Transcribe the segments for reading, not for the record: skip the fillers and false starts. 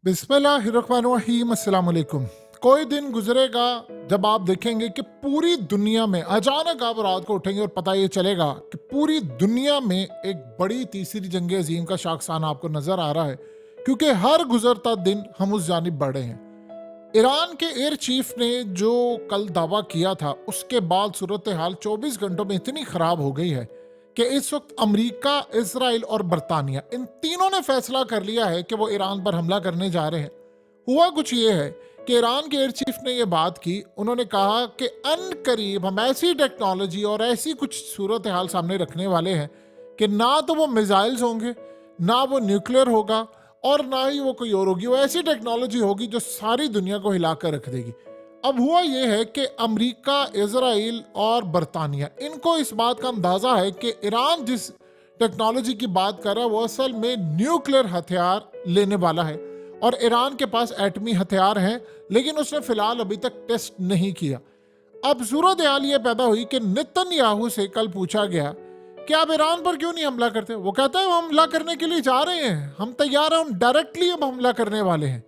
बिस्मिल्लाहिर्रहमानिर्रहीम, अस्सलाम वालेकुम। कोई दिन गुजरेगा जब आप देखेंगे कि पूरी दुनिया में अचानक आप रात को उठेंगे और पता ये चलेगा कि पूरी दुनिया में एक बड़ी तीसरी जंग अजीम का शाखसाना आपको नजर आ रहा है, क्योंकि हर गुजरता दिन हम उस जानिब बढ़े हैं। ईरान के एयर चीफ ने जो कल दावा किया था, उसके बाद सूरत हाल 24 घंटों में इतनी खराब हो गई है कि इस वक्त अमेरिका, इसराइल और बरतानिया, इन तीनों ने फैसला कर लिया है कि वो ईरान पर हमला करने जा रहे हैं। हुआ कुछ ये है कि ईरान के एयर चीफ ने ये बात की। उन्होंने कहा कि अन करीब हम ऐसी टेक्नोलॉजी और ऐसी कुछ सूरत हाल सामने रखने वाले हैं कि ना तो वो मिसाइल्स होंगे, ना वो न्यूक्लियर होगा, और ना ही वो कोई और होगी। वो ऐसी टेक्नोलॉजी होगी जो सारी दुनिया को हिला कर रख देगी। अब हुआ ये है कि अमेरिका, इजराइल और बरतानिया, इनको इस बात का अंदाजा है कि ईरान जिस टेक्नोलॉजी की बात कर रहा है वो असल में न्यूक्लियर हथियार लेने वाला है। और ईरान के पास एटमी हथियार हैं, लेकिन उसने फिलहाल अभी तक टेस्ट नहीं किया। अब सूरत हाल ये पैदा हुई कि नेतन्याहू से कल पूछा गया कि आप ईरान पर क्यों नहीं हमला करते। वो कहता है हम हमला करने के लिए जा रहे हैं, हम तैयार हैं, हम डायरेक्टली अब हमला करने वाले हैं।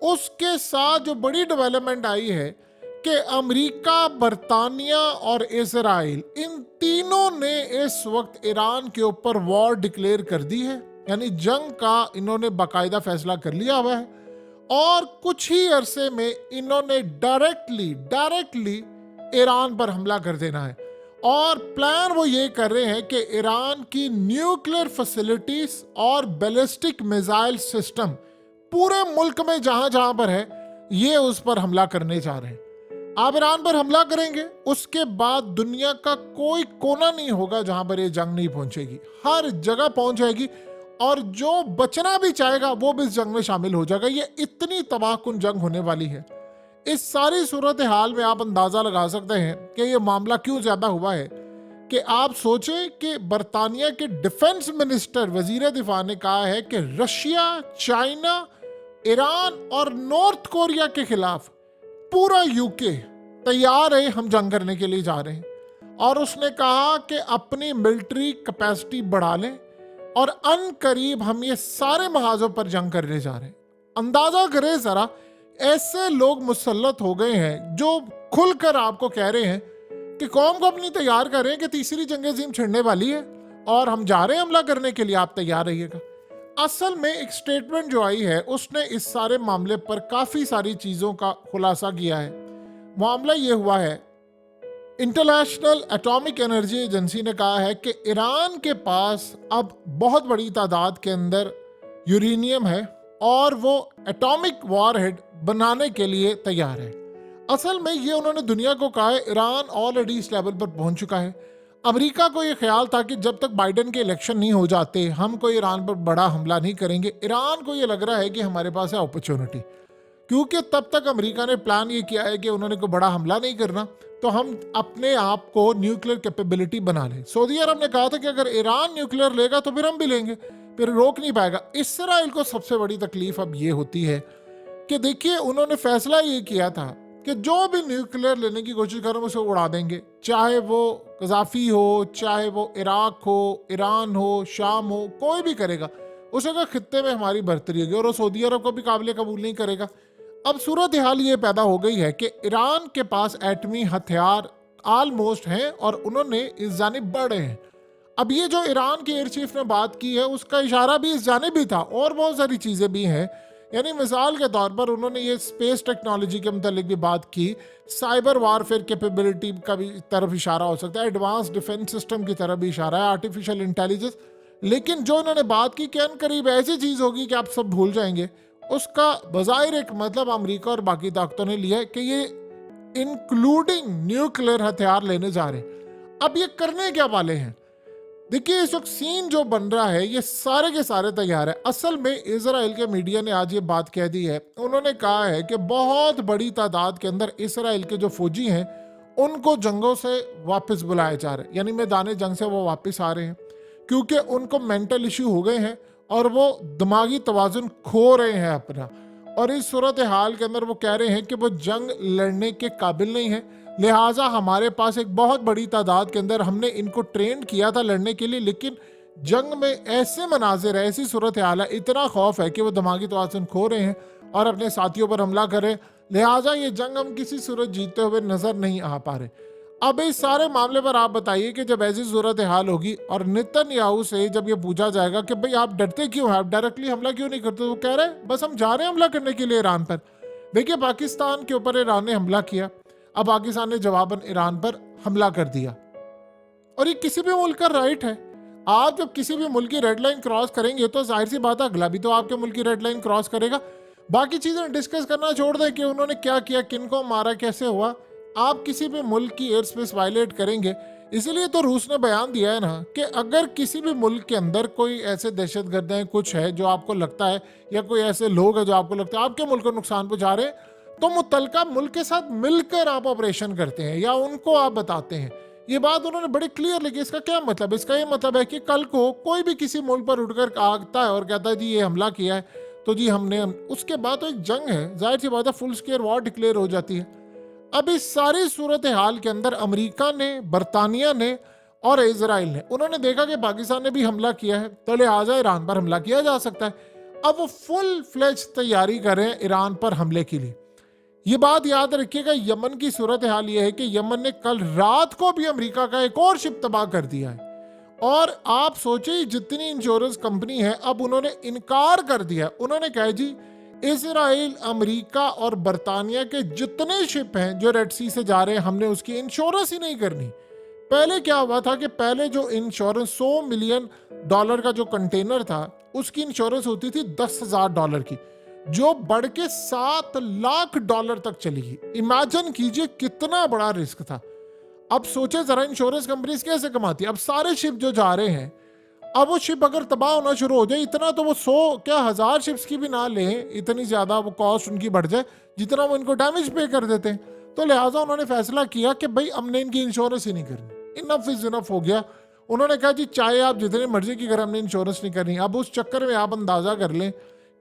उसके साथ जो बड़ी डेवलपमेंट आई है कि अमेरिका, बरतानिया और इसराइल, इन तीनों ने इस वक्त ईरान के ऊपर वॉर डिक्लेयर कर दी है, यानी जंग का इन्होंने बाकायदा फैसला कर लिया हुआ है। और कुछ ही अरसे में इन्होंने डायरेक्टली ईरान पर हमला कर देना है। और प्लान वो ये कर रहे हैं कि ईरान की न्यूक्लियर फैसिलिटीज और बैलिस्टिक मिसाइल सिस्टम पूरे मुल्क में जहां जहां पर है, ये उस पर हमला करने जा रहे हैं। आप ईरान पर हमला करेंगे, उसके बाद दुनिया का कोई कोना नहीं होगा जहां पर ये जंग नहीं पहुंचेगी, हर जगह पहुंच जाएगी। और जो बचना भी चाहेगा वो भी इस जंग में शामिल हो जाएगा। ये इतनी तबाहकुन जंग होने वाली है। इस सारी सूरत हाल में आप अंदाजा लगा सकते हैं कि ये मामला क्यों ज्यादा हुआ है। कि आप सोचें कि बरतानिया के डिफेंस मिनिस्टर, वजीर दिफा ने कहा है कि रशिया, चाइना, ईरान और नॉर्थ कोरिया के खिलाफ पूरा यूके तैयार है, हम जंग करने के लिए जा रहे हैं। और उसने कहा कि अपनी मिलिट्री कैपेसिटी बढ़ा लें और अन करीब हम ये सारे महाजों पर जंग करने जा रहे हैं। अंदाजा करें जरा, ऐसे लोग मुसल्लत हो गए हैं जो खुलकर आपको कह रहे हैं कि कौम को अपनी तैयार करें कि तीसरी जंग अज़ीम छिड़ने वाली है और हम जा रहे हैं हमला करने के लिए, आप तैयार रहिएगा। असल में एक स्टेटमेंट जो आई है उसने इस सारे मामले पर काफ़ी सारी चीज़ों का खुलासा किया है। मामला ये हुआ है, इंटरनेशनल एटॉमिक एनर्जी एजेंसी ने कहा है कि ईरान के पास अब बहुत बड़ी तादाद के अंदर यूरेनियम है और वो एटॉमिक वॉरहेड बनाने के लिए तैयार है। असल में ये उन्होंने दुनिया को कहा है, ईरान ऑलरेडी इस लेवल पर पहुंच चुका है। अमेरिका को ये ख्याल था कि जब तक बाइडेन के इलेक्शन नहीं हो जाते हम कोई ईरान पर बड़ा हमला नहीं करेंगे। ईरान को ये लग रहा है कि हमारे पास है अपॉर्चुनिटी, क्योंकि तब तक अमेरिका ने प्लान ये किया है कि उन्होंने कोई बड़ा हमला नहीं करना, तो हम अपने आप को न्यूक्लियर कैपेबिलिटी बना लें। सऊदी अरब ने कहा था कि अगर ईरान न्यूक्लियर लेगा तो फिर हम भी लेंगे, फिर रोक नहीं पाएगा। इसराइल को सबसे बड़ी तकलीफ अब ये होती है कि देखिए, उन्होंने फैसला ये किया था कि जो भी न्यूक्लियर लेने की कोशिश करें उसे उड़ा देंगे, चाहे वो कज़ाफी हो, चाहे वो इराक हो, ईरान हो, शाम हो, कोई भी करेगा उसे का खित्ते में हमारी बढ़तरी होगी और वो सऊदी अरब को भी काबिल कबूल नहीं करेगा। अब सूरत हाल ये पैदा हो गई है कि ईरान के पास एटमी हथियार ऑलमोस्ट हैं और उन्होंने इस जानिब बढ़े हैं। अब ये जो ईरान के एयर चीफ ने बात की है उसका इशारा भी इस जानिब भी था, और बहुत सारी चीज़ें भी हैं। यानी मिसाल के तौर पर उन्होंने ये स्पेस टेक्नोलॉजी के मतलब भी बात की, साइबर वारफेयर कैपेबिलिटी का भी तरफ इशारा हो सकता है, एडवांस डिफेंस सिस्टम की तरफ भी इशारा है, आर्टिफिशियल इंटेलिजेंस। लेकिन जो इन्होंने बात की कि अनकरीब ऐसी चीज़ होगी कि आप सब भूल जाएंगे, उसका बज़ाहिर एक मतलब अमेरिका और बाकी ताकतों ने लिया है कि ये इंक्लूडिंग न्यूक्लियर हथियार लेने जा रहे हैं। अब ये करने क्या वाले हैं? देखिए, इस वक्त सीन जो बन रहा है ये सारे के सारे तैयार है। असल में इजराइल के मीडिया ने आज ये बात कह दी है, उन्होंने कहा है कि बहुत बड़ी तादाद के अंदर इजराइल के जो फौजी हैं उनको जंगों से वापस बुलाया जा रहा है, यानी मैदान जंग से वो वापस आ रहे हैं, क्योंकि उनको मेंटल इशू हो गए हैं और वो दिमागी तवाजुन खो रहे हैं अपना। और इस सूरत हाल के अंदर वो कह रहे हैं कि वो जंग लड़ने के काबिल नहीं है, लिहाजा हमारे पास एक बहुत बड़ी तादाद के अंदर हमने इनको ट्रेन किया था लड़ने के लिए, लेकिन जंग में ऐसे मनाजिर है, ऐसी सूरत हाल है, इतना खौफ है कि वो दिमागी तवाज़ुन खो रहे हैं और अपने साथियों पर हमला कर रहे हैं। लिहाजा ये जंग हम किसी सूरत जीतते हुए नजर नहीं आ पा रहे। अब इस सारे मामले पर आप बताइए कि जब ऐसी सूरत हाल होगी और नेतन्याहू से जब ये पूछा जाएगा कि भाई आप डरते क्यों हैं, आप डायरेक्टली हमला क्यों नहीं करते, वो कह रहे हैं बस हम जा रहे हैं हमला करने के लिए ईरान पर। देखिए, पाकिस्तान के ऊपर ईरान ने हमला किया, अब पाकिस्तान ने जवाबन ईरान पर हमला कर दिया, और ये किसी भी मुल्क का राइट है। आप जब किसी भी मुल्क की रेड लाइन क्रॉस करेंगे तो जाहिर सी बात है अगला भी तो आपके मुल्क की रेड लाइन क्रॉस करेगा। बाकी चीजें डिस्कस करना छोड़ दें कि उन्होंने क्या किया, किन को मारा, कैसे हुआ। आप किसी भी मुल्क की एयर स्पेस वायलेट करेंगे। इसीलिए तो रूस ने बयान दिया है ना कि अगर किसी भी मुल्क के अंदर कोई ऐसे दहशतगर्द हैं, कुछ है जो आपको लगता है, या कोई ऐसे लोग हैं जो आपको लगता है आपके मुल्क को नुकसान पहुंचा रहे हैं, तो मुतलका मुल्क के साथ मिलकर आप ऑपरेशन करते हैं या उनको आप बताते हैं। ये बात उन्होंने बड़ी क्लियर लिखी। इसका क्या मतलब? इसका ये मतलब है कि कल को कोई भी किसी मुल्क पर उठकर आता है और कहता है जी ये हमला किया है, तो जी उसके बाद तो एक जंग है, जाहिर सी बात है फुल स्केल वॉर डिक्लेयर हो जाती है। अब इस सारी सूरत हाल के अंदर अमेरिका ने, बरतानिया ने और इजराइल ने, उन्होंने देखा कि पाकिस्तान ने भी हमला किया है, तो लिहाजा ईरान पर हमला किया जा सकता है। अब वो फुल फ्लेज तैयारी कर रहे हैं ईरान पर हमले के लिए। ये बात याद रखिएगा, यमन की सूरत हाल ये है कि यमन ने कल रात को भी अमेरिका का एक और शिप तबाह कर दिया है। और आप सोचिए जितनी इंश्योरेंस कंपनी है, अब उन्होंने इनकार कर दिया। उन्होंने कहा जी इजराइल, अमेरिका और बरतानिया के जितने शिप हैं जो रेड सी से जा रहे हैं, हमने उसकी इंश्योरेंस ही नहीं करनी। पहले क्या हुआ था कि पहले जो इंश्योरेंस $100 मिलियन का जो कंटेनर था, उसकी इंश्योरेंस होती थी $10,000 की, जो बढ़ के $7 लाख तक चली गई। इमेजिन कीजिए कितना बड़ा रिस्क था। अब सोचे जरा इंश्योरेंस कंपनीज कैसे कमाती है। अब सारे शिप जो जा रहे हैं, अब वो शिप अगर तबाह होना शुरू हो जाए, इतना तो वो 100 क्या 1000 शिप्स की भी ना लें, इतनी ज्यादा वो कॉस्ट उनकी बढ़ जाए जितना वो इनको डैमेज पे कर देते हैं। तो लिहाजा उन्होंने फैसला किया कि भाई हमने इनकी इंश्योरेंस ही नहीं करनी, इनफ इज इनफ हो गया। उन्होंने कहा जी चाहे आप जितनी मर्जी की करें, हमने इंश्योरेंस नहीं करनी। अब उस चक्कर में आप अंदाजा कर लें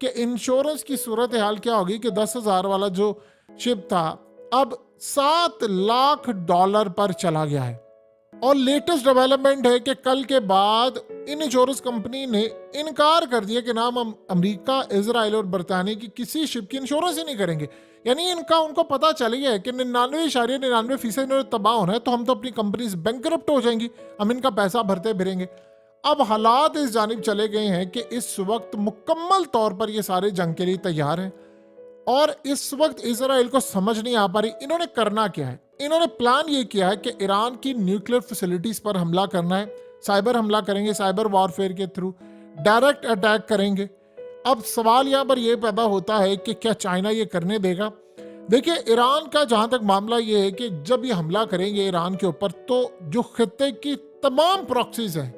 कि इंश्योरेंस की सूरत हाल क्या होगी कि 10,000 वाला जो शिप था अब $7 लाख पर चला गया है। और लेटेस्ट डेवलपमेंट है कि कल के बाद इन इंश्योरेंस कंपनी ने इनकार कर दिया कि नाम हम अमेरिका, इजराइल और बरतानिया की किसी शिप की इंश्योरेंस ही नहीं करेंगे। यानी उनको पता चल गया है कि 99.99% तबाह होना है, तो हम तो अपनी कंपनीज बैंकरप्ट हो जाएंगी, हम इनका पैसा भरते फिरेंगे। अब हालात इस जानिब चले गए हैं कि इस वक्त मुकम्मल तौर पर ये सारे जंग के लिए तैयार हैं, और इस वक्त इजराइल को समझ नहीं आ पा रही इन्होंने करना क्या है। इन्होंने प्लान ये किया है कि ईरान की न्यूक्लियर फैसिलिटीज पर हमला करना है, साइबर हमला करेंगे, साइबर वॉरफेयर के थ्रू डायरेक्ट अटैक करेंगे। अब सवाल यहाँ पर यह पैदा होता है कि क्या चाइना ये करने देगा? देखिए, ईरान का जहां तक मामला ये है कि जब ये हमला करेंगे ईरान के ऊपर, तो जो खित्ते की तमाम प्रॉक्सीज हैं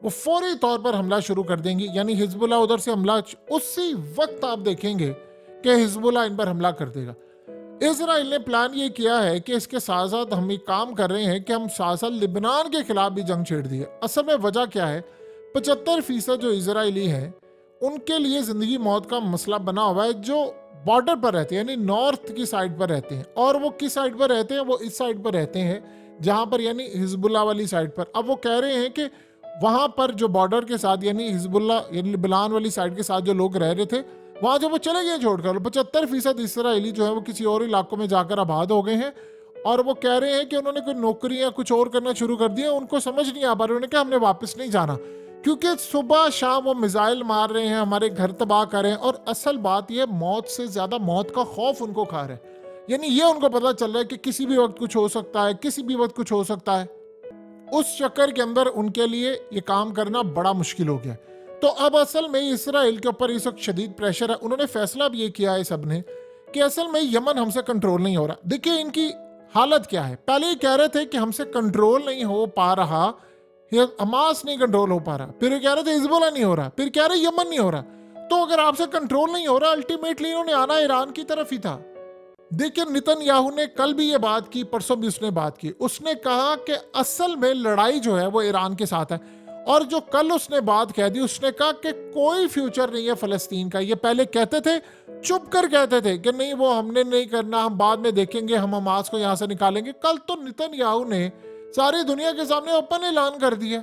वो फौरी तौर पर हमला शुरू कर देंगी। यानी हिजबुल्लाह उधर से हमला, उसी वक्त आप देखेंगे कि हिजबुल्लाह इन पर हमला कर देगा। इजराइल ने प्लान ये किया है कि इसके साथ साथ हम एक काम कर रहे हैं कि हम साथ साथ लिबनान के खिलाफ भी जंग छेड़ दी है। असल में वजह क्या है, 75% जो इजरायली हैं उनके लिए जिंदगी मौत का मसला बना हुआ है, जो बॉर्डर पर रहते हैं, यानी नॉर्थ की साइड पर रहते हैं। और वो किस साइड पर रहते हैं? वो इस साइड पर रहते हैं जहां पर यानी हिजबुल्लाह वाली साइड पर। अब वो कह रहे हैं कि वहां पर जो बॉर्डर के साथ यानी हिजबुल्लाह यानी लिबनान वाली साइड के साथ जो लोग रह रहे थे, वहां जो वो चले गए छोड़कर, 75% इसराइली जो है वो किसी और इलाकों में जाकर आबाद हो गए हैं। और वो कह रहे हैं कि उन्होंने कोई नौकरी या कुछ और करना शुरू कर दिया। उनको समझ नहीं आ पा रहा, उन्होंने कहा हमने वापस नहीं जाना, क्योंकि सुबह शाम वो मिसाइल मार रहे हैं, हमारे घर तबाह कर रहे हैं। और असल बात ये, मौत से ज्यादा मौत का खौफ उनको खा रहा है। यानी ये उनको पता चल रहा है कि किसी भी वक्त कुछ हो सकता है, किसी भी वक्त कुछ हो सकता है। उस चक्कर के अंदर उनके लिए ये काम करना बड़ा मुश्किल हो गया। तो अब असल में इसराइल के ऊपर इस वक्त शदीद प्रेशर है। उन्होंने फैसला भी ये किया है सब ने कि असल में यमन हमसे कंट्रोल नहीं हो रहा। देखिए इनकी हालत क्या है। पहले ये कह रहे थे कि हमसे कंट्रोल नहीं हो पा रहा, हमास नहीं कंट्रोल हो पा रहा, फिर कह रहे थे हिजबुल्लाह नहीं हो रहा, फिर कह रहे यमन नहीं हो रहा। तो अगर आपसे कंट्रोल नहीं हो रहा, अल्टीमेटली इन्होंने आना ईरान की तरफ ही था। देखिए नेतन्याहू ने कल भी ये बात की, परसों भी उसने बात की। उसने कहा कि असल में लड़ाई जो है वो ईरान के साथ है। और जो कल उसने बात कह दी, उसने कहा कि कोई फ्यूचर नहीं है फलस्तीन का। ये पहले कहते थे, चुप कर कहते थे कि नहीं वो हमने नहीं करना, हम बाद में देखेंगे, हम हमास को यहां से निकालेंगे। कल तो नेतन्याहू ने सारी दुनिया के सामने ओपन ऐलान कर दिया।